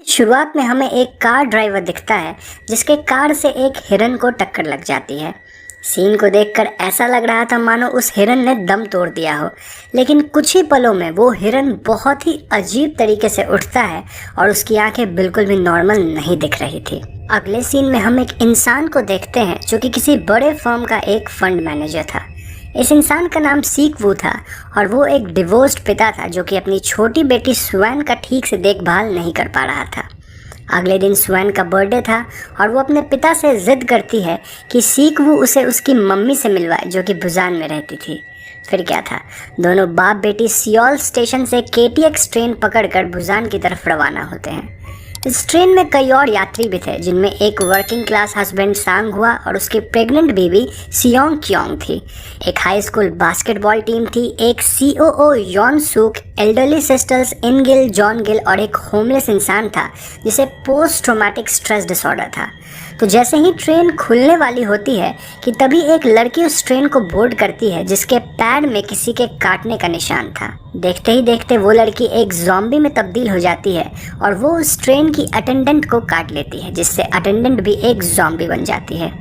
शुरुआत में हमें एक कार ड्राइवर दिखता है जिसके कार से एक हिरन को टक्कर लग जाती है। सीन को देखकर ऐसा लग रहा था मानो उस हिरन ने दम तोड़ दिया हो, लेकिन कुछ ही पलों में वो हिरन बहुत ही अजीब तरीके से उठता है और उसकी आंखें बिल्कुल भी नॉर्मल नहीं दिख रही थी। अगले सीन में हम एक इंसान को देखते हैं जो कि किसी बड़े फर्म का एक फंड मैनेजर था। इस इंसान का नाम सीक वू था और वो एक डिवोर्स्ड पिता था जो कि अपनी छोटी बेटी स्वैन का ठीक से देखभाल नहीं कर पा रहा था। अगले दिन स्वैन का बर्थडे था और वो अपने पिता से जिद करती है कि सीक वू उसे उसकी मम्मी से मिलवाए जो कि बुसान में रहती थी। फिर क्या था, दोनों बाप बेटी सियोल स्टेशन से KTX ट्रेन पकड़कर बुसान की तरफ रवाना होते हैं। इस ट्रेन में कई और यात्री भी थे जिनमें एक वर्किंग क्लास हस्बैंड सांग हुआ और उसकी प्रेग्नेंट बेबी सियोंग क्योंग थी। एक हाई स्कूल बास्केटबॉल टीम थी, एक COO Yoon Sook, elderly sisters In Gil, John Gil और एक होमलेस इंसान था जिसे पोस्ट ट्रॉमेटिक स्ट्रेस डिसऑर्डर था। तो जैसे ही ट्रेन खुलने वाली होती है कि तभी एक लड़की उस ट्रेन को बोर्ड करती है जिसके पैर में किसी के काटने का निशान था। देखते ही देखते वो लड़की एक ज़ॉम्बी में तब्दील हो जाती है और वो उस ट्रेन की अटेंडेंट को काट लेती है, जिससे अटेंडेंट भी एक ज़ॉम्बी बन जाती है।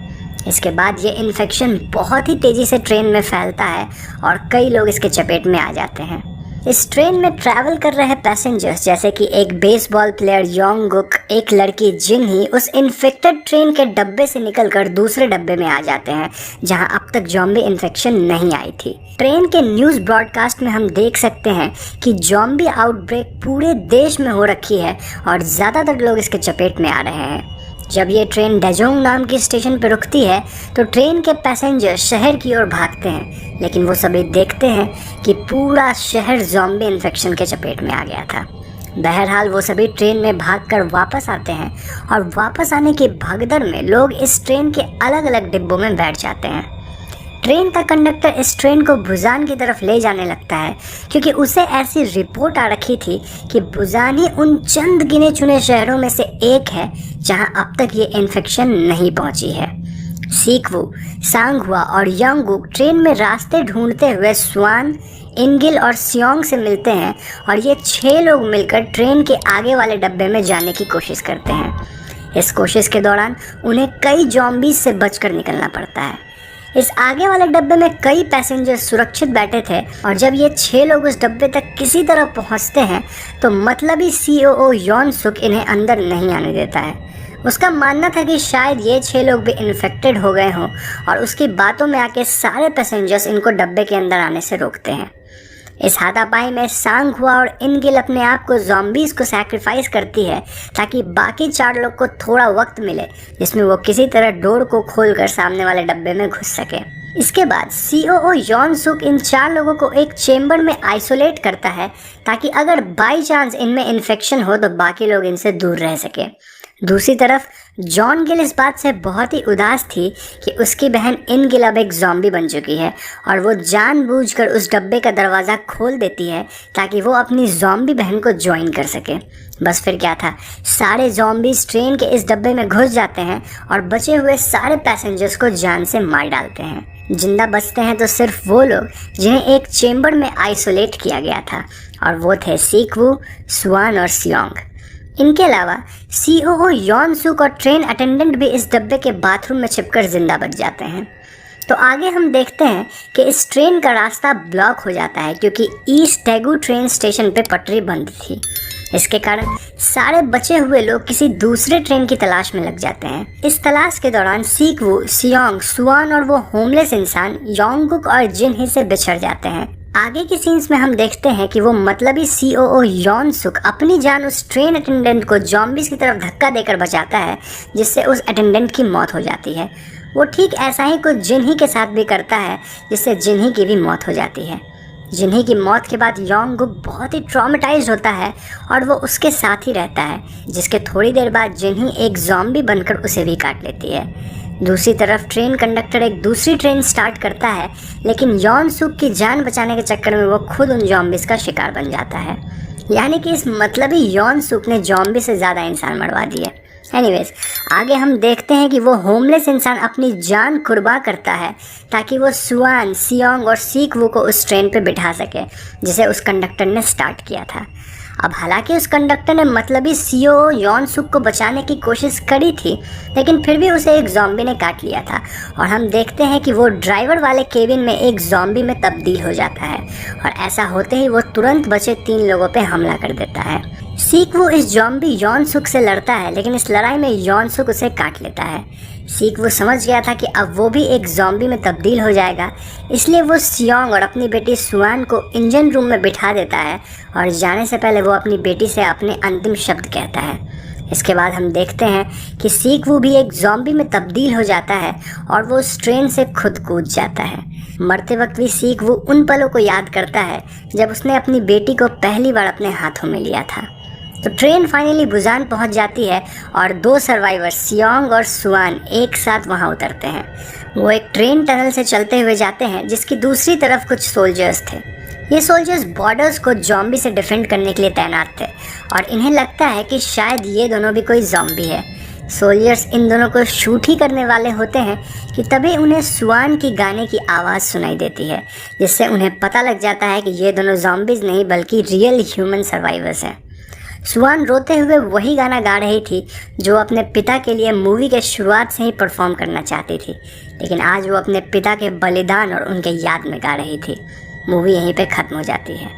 इसके बाद ये इन्फेक्शन बहुत ही तेज़ी से ट्रेन में फैलता है और कई लोग इसके चपेट में आ जाते हैं। इस ट्रेन में ट्रैवल कर रहे पैसेंजर्स जैसे कि एक बेसबॉल प्लेयर योंगुक, एक लड़की जिनही उस इन्फेक्टेड ट्रेन के डब्बे से निकलकर दूसरे डब्बे में आ जाते हैं जहां अब तक ज़ॉम्बी इन्फेक्शन नहीं आई थी। ट्रेन के न्यूज़ ब्रॉडकास्ट में हम देख सकते हैं कि ज़ॉम्बी आउटब्रेक पूरे देश में हो रखी है और ज़्यादातर लोग इसके चपेट में आ रहे हैं। जब ये ट्रेन डेजोंग नाम की स्टेशन पर रुकती है तो ट्रेन के पैसेंजर शहर की ओर भागते हैं, लेकिन वो सभी देखते हैं कि पूरा शहर ज़ॉम्बी इन्फेक्शन के चपेट में आ गया था। बहरहाल वो सभी ट्रेन में भागकर वापस आते हैं और वापस आने की भगदड़ में लोग इस ट्रेन के अलग अलग डिब्बों में बैठ जाते हैं। ट्रेन का कंडक्टर इस ट्रेन को बुसान की तरफ ले जाने लगता है क्योंकि उसे ऐसी रिपोर्ट आ रखी थी कि बुसान ही उन चंद गिने चुने शहरों में से एक है जहां अब तक ये इन्फेक्शन नहीं पहुंची है। सीक वू, सांग हुआ और योंगुक ट्रेन में रास्ते ढूंढते हुए स्वान, इनगिल और सियोंग से मिलते हैं और ये 6 लोग मिलकर ट्रेन के आगे वाले डब्बे में जाने की कोशिश करते हैं। इस कोशिश के दौरान उन्हें कई ज़ॉम्बीज से बचकर निकलना पड़ता है। इस आगे वाले डब्बे में कई पैसेंजर सुरक्षित बैठे थे और जब ये 6 लोग उस डब्बे तक किसी तरह पहुंचते हैं तो मतलबी COO यॉन सुक इन्हें अंदर नहीं आने देता है। उसका मानना था कि शायद ये 6 लोग भी इन्फेक्टेड हो गए हों और उसकी बातों में आके सारे पैसेंजर्स इनको डब्बे के अंदर आने से रोकते हैं। इस हाथापाई में सांग हुआ और इनगिल अपने आप को ज़ॉम्बीज़ को सैक्रिफाइस करती है ताकि बाकी 4 लोग को थोड़ा वक्त मिले जिसमें वो किसी तरह डोर को खोलकर सामने वाले डब्बे में घुस सके। इसके बाद COO यॉन सुक इन 4 लोगों को एक चेम्बर में आइसोलेट करता है ताकि अगर बाई चांस इनमें इन्फेक्शन हो तो बाकी लोग इनसे दूर रह सके। दूसरी तरफ जॉन गिल इस बात से बहुत ही उदास थी कि उसकी बहन इनगिल अब एक ज़ॉम्बी बन चुकी है और वो जानबूझकर उस डब्बे का दरवाज़ा खोल देती है ताकि वो अपनी ज़ॉम्बी बहन को ज्वाइन कर सके। बस फिर क्या था, सारे ज़ॉम्बीज़ ट्रेन के इस डब्बे में घुस जाते हैं और बचे हुए सारे पैसेंजर्स को जान से मार डालते हैं। जिंदा बचते हैं तो सिर्फ वो लोग जिन्हें एक चेम्बर में आइसोलेट किया गया था और वो थे सीक वू, स्वान और सियोंग। इनके अलावा COO यॉन सुक और ट्रेन अटेंडेंट भी इस डब्बे के बाथरूम में छिपकर जिंदा बच जाते हैं। तो आगे हम देखते हैं कि इस ट्रेन का रास्ता ब्लॉक हो जाता है क्योंकि ईस्ट टैगू ट्रेन स्टेशन पे पटरी बंद थी। इसके कारण सारे बचे हुए लोग किसी दूसरे ट्रेन की तलाश में लग जाते हैं। इस तलाश के दौरान सीक वू, सियोंग, स्वान और वो होमलेस इंसान योंगुक और जिनही से बिछड़ जाते हैं। आगे की सीन्स में हम देखते हैं कि वो मतलबी COO यॉन सुक अपनी जान उस ट्रेन अटेंडेंट को ज़ॉम्बीज़ की तरफ धक्का देकर बचाता है जिससे उस अटेंडेंट की मौत हो जाती है। वो ठीक ऐसा ही कुछ जिनही के साथ भी करता है जिससे जिनही की भी मौत हो जाती है। जिनही की मौत के बाद योंगुक बहुत ही ट्रॉमेटाइज्ड होता है और वो उसके साथ ही रहता है, जिसके थोड़ी देर बाद जिनही एक ज़ॉम्बी बनकर उसे भी काट लेती है। दूसरी तरफ ट्रेन कंडक्टर एक दूसरी ट्रेन स्टार्ट करता है, लेकिन यॉन सुक की जान बचाने के चक्कर में वो खुद उन ज़ॉम्बीज़ का शिकार बन जाता है। यानी कि इस मतलबी यॉन सुक ने ज़ॉम्बी से ज़्यादा इंसान मरवा दिए। एनीवेज, आगे हम देखते हैं कि वो होमलेस इंसान अपनी जान कुर्बान करता है ताकि वो स्वान, सियोंग और सीक वू को उस ट्रेन पे बिठा सके जिसे उस कंडक्टर ने स्टार्ट किया था। अब हालांकि उस कंडक्टर ने मतलबी सीईओ यॉन सुक को बचाने की कोशिश करी थी, लेकिन फिर भी उसे एक ज़ॉम्बी ने काट लिया था और हम देखते हैं कि वो ड्राइवर वाले केबिन में एक ज़ॉम्बी में तब्दील हो जाता है और ऐसा होते ही वो तुरंत बचे 3 लोगों पे हमला कर देता है। सीक वो इस ज़ॉम्बी यॉन सुक से लड़ता है, लेकिन इस लड़ाई में यॉन सुक उसे काट लेता है। सीक वो समझ गया था कि अब वो भी एक ज़ॉम्बी में तब्दील हो जाएगा, इसलिए वो सियोंग और अपनी बेटी सुआन को इंजन रूम में बिठा देता है और जाने से पहले वो अपनी बेटी से अपने अंतिम शब्द कहता है। इसके बाद हम देखते हैं कि सीक वो भी एक ज़ॉम्बी में तब्दील हो जाता है और वो उस ट्रेन से खुद कूद जाता है। मरते वक्त भी सीक वो उन पलों को याद करता है जब उसने अपनी बेटी को पहली बार अपने हाथों में लिया था। तो ट्रेन फाइनली बुसान पहुंच जाती है और 2 सर्वाइवर सियोंग और सुआन एक साथ वहां उतरते हैं। वो एक ट्रेन टनल से चलते हुए जाते हैं जिसकी दूसरी तरफ कुछ सोल्जर्स थे। ये सोल्जर्स बॉर्डर्स को ज़ॉम्बी से डिफेंड करने के लिए तैनात थे और इन्हें लगता है कि शायद ये दोनों भी कोई ज़ॉम्बी है। सोल्जर्स इन दोनों को शूट ही करने वाले होते हैं कि तभी उन्हें सुआन की गाने की आवाज़ सुनाई देती है, जिससे उन्हें पता लग जाता है कि ये दोनों ज़ॉम्बीज़ नहीं बल्कि रियल ह्यूमन सर्वाइवर्स हैं। सुआन रोते हुए वही गाना गा रही थी जो अपने पिता के लिए मूवी के शुरुआत से ही परफॉर्म करना चाहती थी, लेकिन आज वो अपने पिता के बलिदान और उनके याद में गा रही थी। मूवी यहीं पे ख़त्म हो जाती है।